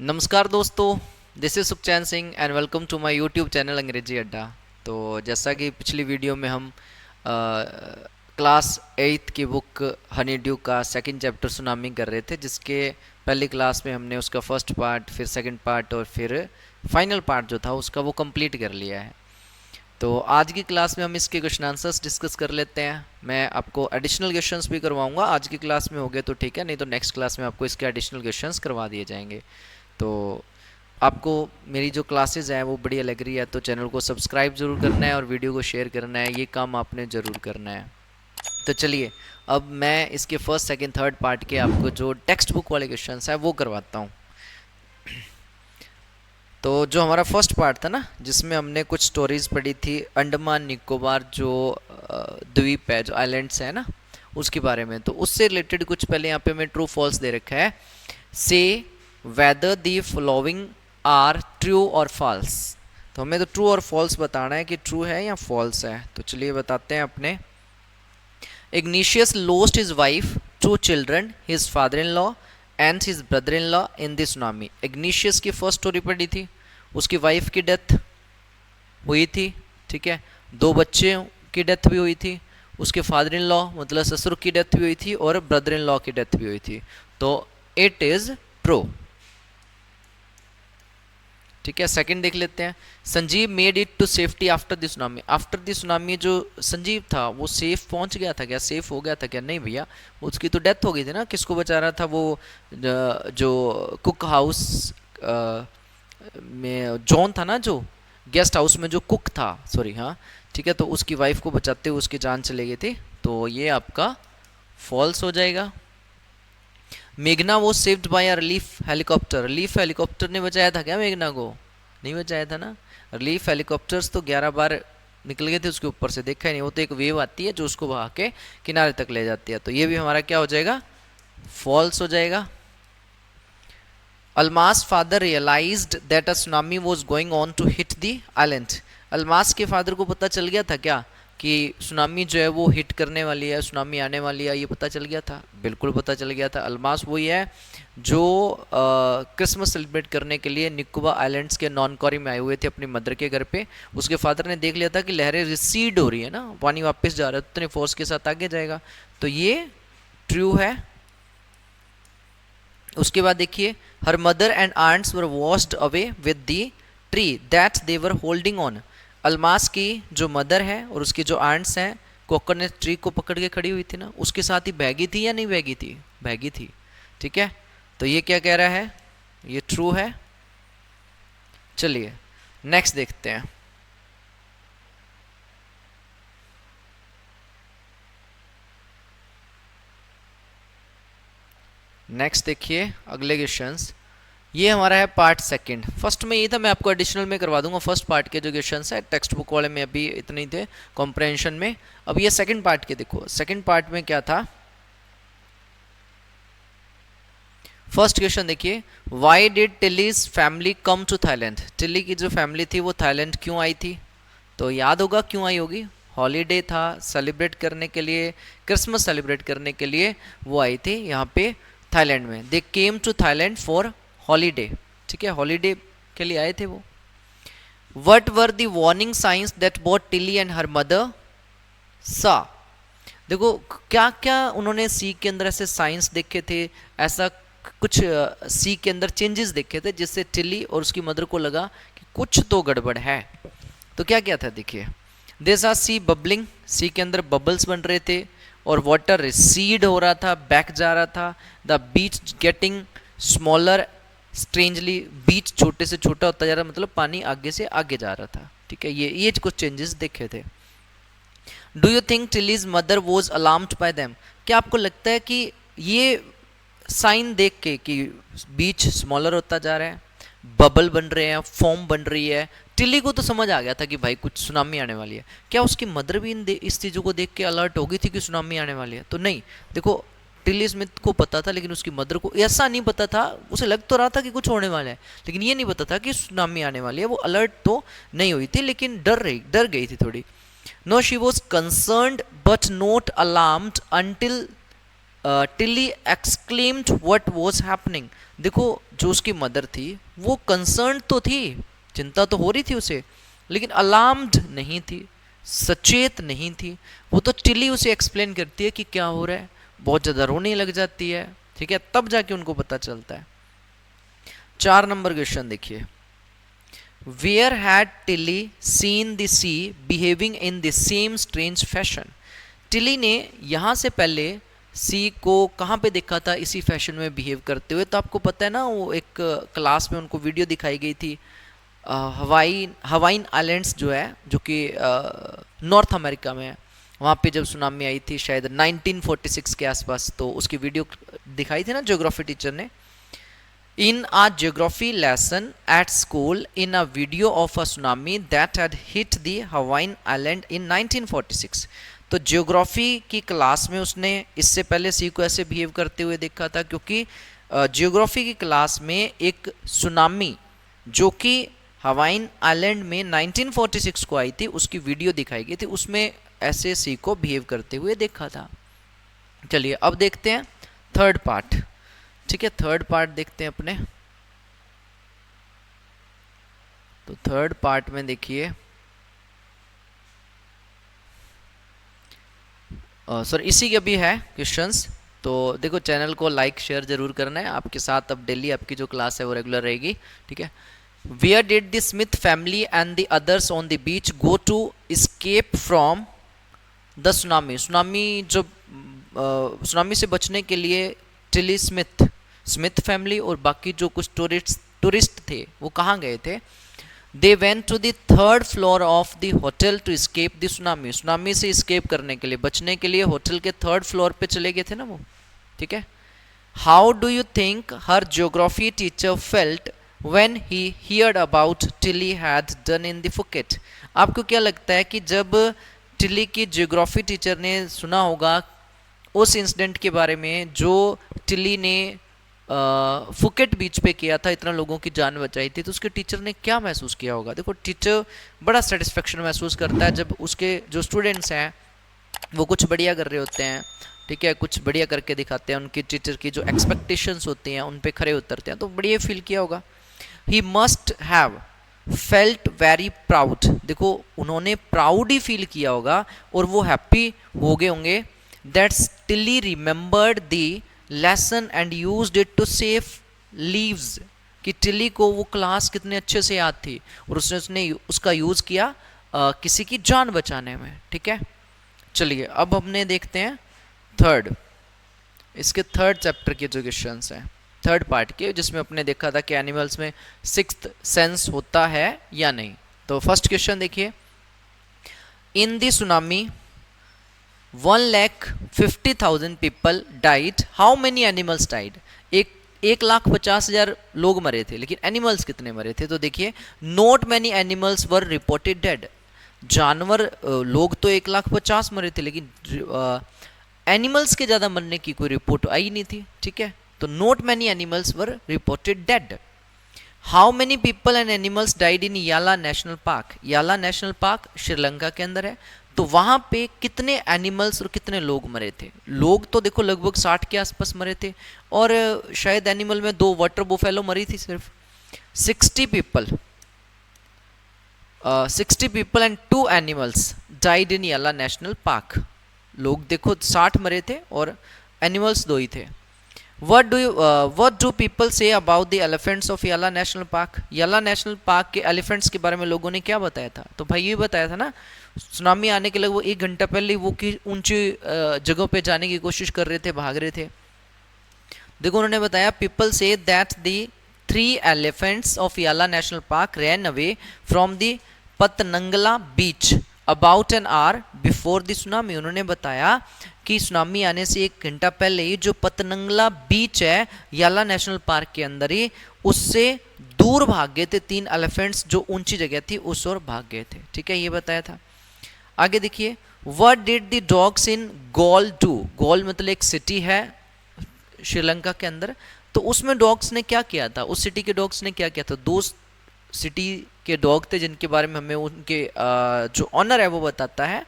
नमस्कार दोस्तों, this is Sukhchain Singh and welcome to my YouTube channel Angrezi Adda. तो जैसा कि पिछली वीडियो में हम क्लास 8 की बुक हनी ड्यू का सेकंड चैप्टर सुनामी कर रहे थे, जिसके पहली क्लास में हमने उसका फर्स्ट पार्ट, फिर सेकंड पार्ट और फिर फाइनल पार्ट जो था उसका वो कंप्लीट कर लिया है। तो आज की क्लास में हम इसके क्वेश्चन आंसर्स डिस्कस कर लेते हैं। मैं आपको एडिशनल क्वेश्चंस भी करवाऊंगा। आज की क्लास में हो गए तो ठीक है, नहीं तो नेक्स्ट क्लास में आपको इसके एडिशनल क्वेश्चंस करवा दिए जाएंगे। तो आपको मेरी जो क्लासेस हैं वो बढ़िया लग रही है तो चैनल को सब्सक्राइब ज़रूर करना है और वीडियो को शेयर करना है, ये काम आपने ज़रूर करना है। तो चलिए अब मैं इसके फर्स्ट सेकंड थर्ड पार्ट के आपको जो टेक्स्ट बुक वाले क्वेश्चंस हैं वो करवाता हूँ। तो जो हमारा फर्स्ट पार्ट था ना, जिसमें हमने कुछ स्टोरीज पढ़ी थी अंडमान निकोबार जो द्वीप है, जो आइलैंड्स है ना, उसके बारे में, तो उससे रिलेटेड कुछ पहले यहाँ पे मैं ट्रू फॉल्स दे रखा है। Say whether the following are true और फॉल्स। तो हमें तो ट्रू और फॉल्स बताना है कि ट्रू है या फॉल्स है। तो चलिए बताते हैं अपने। Igneous lost his wife, 2 children, his father in law and his brother in law in this tsunami. Igneous की फर्स्ट स्टोरी पढ़ी थी, उसकी वाइफ की डेथ हुई थी, ठीक है, 2 बच्चे की डेथ भी हुई थी, उसके फादर इन लॉ मतलब ससुर की डेथ भी हुई थी और ब्रदर इन लॉ की डेथ भी हुई थी। तो इट इज ट्रू, ठीक है। सेकंड देख लेते हैं। Sanjeev made it to safety after the tsunami. After the tsunami जो संजीव था वो सेफ पहुंच गया था क्या, सेफ हो गया था क्या? नहीं भैया, उसकी तो डेथ हो गई थी ना। किसको बचा रहा था वो? जो कुक हाउस में जॉन था ना, जो गेस्ट हाउस में जो कुक था, सॉरी, हाँ ठीक है, तो उसकी वाइफ को बचाते हुए उसकी जान चली गई थी। तो ये आपका फॉल्स हो जाएगा। मेघना वो saved by a relief helicopter. Relief helicopter ने बचाया था क्या मेघना को? नहीं बचाया था ना। रिलीफ हेलीकॉप्टर्स तो 11 बार निकल गए थे उसके ऊपर से, देखा ही नहीं। वो तो एक वेव आती है जो उसको बहा के किनारे तक ले जाती है। तो ये भी हमारा क्या हो जाएगा? फॉल्स हो जाएगा। Almas father realized that a tsunami was going on to hit the island. Almas के फादर को पता चल गया था क्या कि सुनामी जो है वो हिट करने वाली है, सुनामी आने वाली है? ये पता चल गया था, बिल्कुल पता चल गया था। अल्मास वही है जो क्रिसमस सेलिब्रेट करने के लिए निकोबार आइलैंड्स के नॉनकॉरी में आए हुए थे अपनी मदर के घर पे। उसके फादर ने देख लिया था कि लहरें रिसीड हो रही है ना, पानी वापस जा रहा है, तो उतने फोर्स के साथ आगे जाएगा। तो ये ट्रू है। उसके बाद देखिए, हर mother and aunts were washed away with the tree that they were holding on. Almas की जो मदर है और उसकी जो आंट्स हैं, कोकोनट ट्री को पकड़ के खड़ी हुई थी ना, उसके साथ ही बहगी थी या नहीं बहगी थी? बहगी थी, ठीक है। तो ये क्या कह रहा है? ये ट्रू है। चलिए नेक्स्ट देखते हैं। नेक्स्ट देखिए अगले क्वेश्चंस। ये हमारा है पार्ट सेकंड। फर्स्ट में ये था, मैं आपको एडिशनल में करवा दूंगा फर्स्ट पार्ट के जो क्वेश्चंस है, टेक्स्ट बुक वाले में अभी इतने ही थे कॉम्प्रहेंशन में। अब ये सेकंड पार्ट के देखो, सेकंड पार्ट में क्या था। फर्स्ट क्वेश्चन देखिए, why did Tilly's family come to Thailand. Tilly की जो फैमिली थी वो थाईलैंड क्यों आई थी? तो याद होगा क्यों आई होगी। हॉलीडे था, सेलिब्रेट करने के लिए, क्रिसमस सेलिब्रेट करने के लिए वो आई थी यहाँ पे थाईलैंड में। They came to Thailand for holiday, ठीक है, हॉलीडे के लिए आए थे वो। What were the warning signs that both Tilly and her mother saw. देखो क्या क्या उन्होंने सी के अंदर ऐसे साइंस देखे थे, ऐसा कुछ सी के अंदर चेंजेस देखे थे जिससे टिली और उसकी मदर को लगा कि कुछ तो गड़बड़ है। तो क्या क्या था देखिए। दिस आर सी बबलिंग, सी के अंदर बबल्स बन रहे थे और वाटर रिसीड हो रहा था, बैक जा रहा था। The beach getting smaller strangely, beach छोटे से छोटा होता जा रहा, मतलब पानी आगे से आगे जा रहा था, ठीक है। ये कुछ चेंजेस देखे थे। Do you think Tilly's mother was alarmed by them. क्या आपको लगता है कि ये साइन देख के कि बीच स्मॉलर होता जा रहा है, बबल बन रहे हैं, फॉर्म बन रही है, टिली को तो समझ आ गया था कि भाई कुछ सुनामी आने वाली है। क्या उसकी मदर भी इस चीज़ों को देख के अलर्ट हो गई थी कि सुनामी आने वाली है? तो नहीं। देखो टिली स्मिथ को पता था, लेकिन उसकी मदर को ऐसा नहीं पता था। उसे लग तो रहा था कि कुछ होने वाला है, लेकिन ये नहीं पता था कि सुनामी आने वाली है। वो अलर्ट तो नहीं हुई थी, लेकिन डर गई थी थोड़ी। No she was concerned but not alarmed until Tilly exclaimed what was happening. देखो जो उसकी मदर थी वो कंसर्न तो थी, चिंता तो हो रही थी उसे, लेकिन अलार्म्ड नहीं थी, सचेत नहीं थी। वो तो टिली उसे एक्सप्लेन करती है कि क्या हो रहा है, बहुत ज़्यादा रोने लग जाती है, ठीक है, तब जाके उनको पता चलता है। 4 नंबर क्वेश्चन देखिए, where had Tilly seen the sea behaving in the same strange fashion. Tilly ने यहाँ से पहले सी को कहाँ पे देखा था इसी फैशन में बिहेव करते हुए? तो आपको पता है ना, वो एक क्लास में उनको वीडियो दिखाई गई थी, हवाइन आइलैंड्स जो है, जो कि नॉर्थ अमेरिका में है, वहाँ पे जब सुनामी आई थी शायद 1946 के आसपास, तो उसकी वीडियो दिखाई थी ना ज्योग्राफी टीचर ने। In a geography lesson at school, in a video of a tsunami that had hit the Hawaiian island in 1946। तो ज्योग्राफी की क्लास में उसने इससे पहले सी को ऐसे बिहेव करते हुए देखा था, क्योंकि ज्योग्राफी की क्लास में एक सुनामी जो कि हवाइन आइलैंड में 1946 को आई थी उसकी वीडियो दिखाई गई थी, उसमें ऐसे सी को बिहेव करते हुए देखा था। चलिए अब देखते हैं थर्ड पार्ट, ठीक है, थर्ड पार्ट देखते हैं अपने। तो थर्ड पार्ट में देखिए, सर इसी के भी है क्वेश्चंस, तो देखो चैनल को लाइक शेयर जरूर करना है, आपके साथ अब डेली आपकी जो क्लास है वो रेगुलर रहेगी, ठीक है। Where did the Smith family and the others on the beach go to escape from the tsunami. Tsunami से बचने के लिए टिली स्मिथ फैमिली और बाकी जो कुछ टूरिस्ट थे वो कहाँ गए थे? They went to the third floor of the hotel to escape the tsunami. Tsunami से एस्केप करने के लिए, बचने के लिए होटल के थर्ड फ्लोर पे चले गए थे ना वो, ठीक है। How do you think her geography teacher felt when he heard about Tilly had done in the Phuket. आपको क्या लगता है कि जब टिली की ज्योग्राफी टीचर ने सुना होगा उस इंसिडेंट के बारे में जो टिली ने फुकेट बीच पे किया था, इतना लोगों की जान बचाई थी, तो उसके टीचर ने क्या महसूस किया होगा? देखो टीचर बड़ा सेटिस्फेक्शन महसूस करता है जब उसके जो स्टूडेंट्स हैं वो कुछ बढ़िया कर रहे होते हैं, ठीक है, कुछ बढ़िया करके दिखाते हैं, उनकी टीचर की जो एक्सपेक्टेशंस होती हैं उन पे खरे उतरते हैं, तो बढ़िया फील किया होगा। He must have felt very proud. देखो उन्होंने प्राउड ही फील किया होगा और वो हैप्पी हो गए होंगे that Tilly remembered the lesson and used it to save lives. कि टिली को वो क्लास कितने अच्छे से याद थी और उसने उसका यूज किया किसी की जान बचाने में, ठीक है। चलिए अब हमने देखते हैं थर्ड, इसके थर्ड चैप्टर के जो क्वेश्चंस हैं थर्ड पार्ट के, जिसमें अपने देखा था कि एनिमल्स में सिक्स्थ सेंस होता है या नहीं। तो फर्स्ट क्वेश्चन देखिए, in the tsunami 1,50,000 people died, how many animals died. 1,50,000 लोग मरे थे, लेकिन एनिमल्स कितने मरे थे? तो देखिए not many animals were reported dead. जानवर लोग तो 1,50,000 मरे थे, लेकिन एनिमल्स के ज़्यादा मरने की कोई रिपोर्ट आई नहीं थी, ठीक है। तो not many animals were reported dead. How many people and animals died in याला नेशनल पार्क। याला नेशनल पार्क श्रीलंका के अंदर है, तो वहां पे कितने एनिमल्स और कितने लोग मरे थे? लोग तो देखो लगभग 60 के आसपास मरे थे, और शायद एनिमल में 2 वाटर बुफेलो मरी थी सिर्फ। 60 people and 2 animals died in याला नेशनल पार्क। लोग देखो 60 मरे थे और एनिमल्स 2 ही थे। what do people say about the elephants of याला नेशनल पार्क। याला नेशनल पार्क के एलिफेंट्स के बारे में लोगों ने क्या बताया था? तो भाई ये बताया था ना, सुनामी आने के लगभग 1 घंटा पहले वो की ऊंची जगहों पे जाने की कोशिश कर रहे थे, भाग रहे थे। देखो उन्होंने बताया, people say that the 3 elephants of Yala national park ran away from the Patanangala beach about an hour before the tsunami. उन्होंने बताया कि सुनामी आने से 1 घंटा पहले ही जो पतनंगला बीच है याला नेशनल पार्क के अंदर ही, उससे दूर भाग गए थे 3 एलिफेंट्स, जो ऊंची जगह थी उस ओर भाग गए थे, ठीक है, ये बताया था। आगे देखिए, what did the dogs in Galle do. Galle मतलब एक सिटी है श्रीलंका के अंदर, तो उसमें डॉग्स ने क्या किया था? उस सिटी के डॉग्स ने क्या किया था? 2 सिटी के डॉग थे जिनके बारे में हमें उनके जो ऑनर है वो बताता है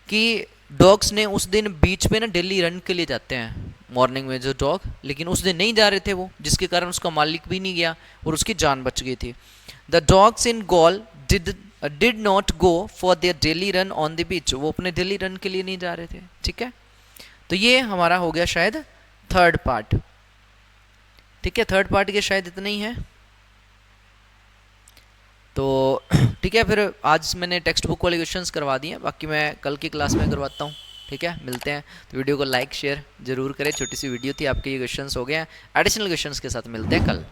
कि डॉग्स ने उस दिन बीच पे ना डेली रन के लिए जाते हैं मॉर्निंग में जो डॉग, लेकिन उस दिन नहीं जा रहे थे वो, जिसके कारण उसका मालिक भी नहीं गया और उसकी जान बच गई थी। The dogs in Galle did not go for their daily run on the beach, वो अपने डेली रन के लिए नहीं जा रहे थे। ठीक है, तो ये हमारा हो गया शायद थर्ड पार्ट। ठीक है, थर्ड पार्ट के शायद इतना ही है। तो ठीक है, फिर आज मैंने टेक्स्ट बुक वाले क्वेश्चंस करवा दिए, बाकी मैं कल की क्लास में करवाता हूँ। ठीक है, मिलते हैं। तो वीडियो को लाइक शेयर जरूर करें, छोटी सी वीडियो थी आपके, ये क्वेश्चंस हो गए हैं। एडिशनल क्वेश्चंस के साथ मिलते हैं कल।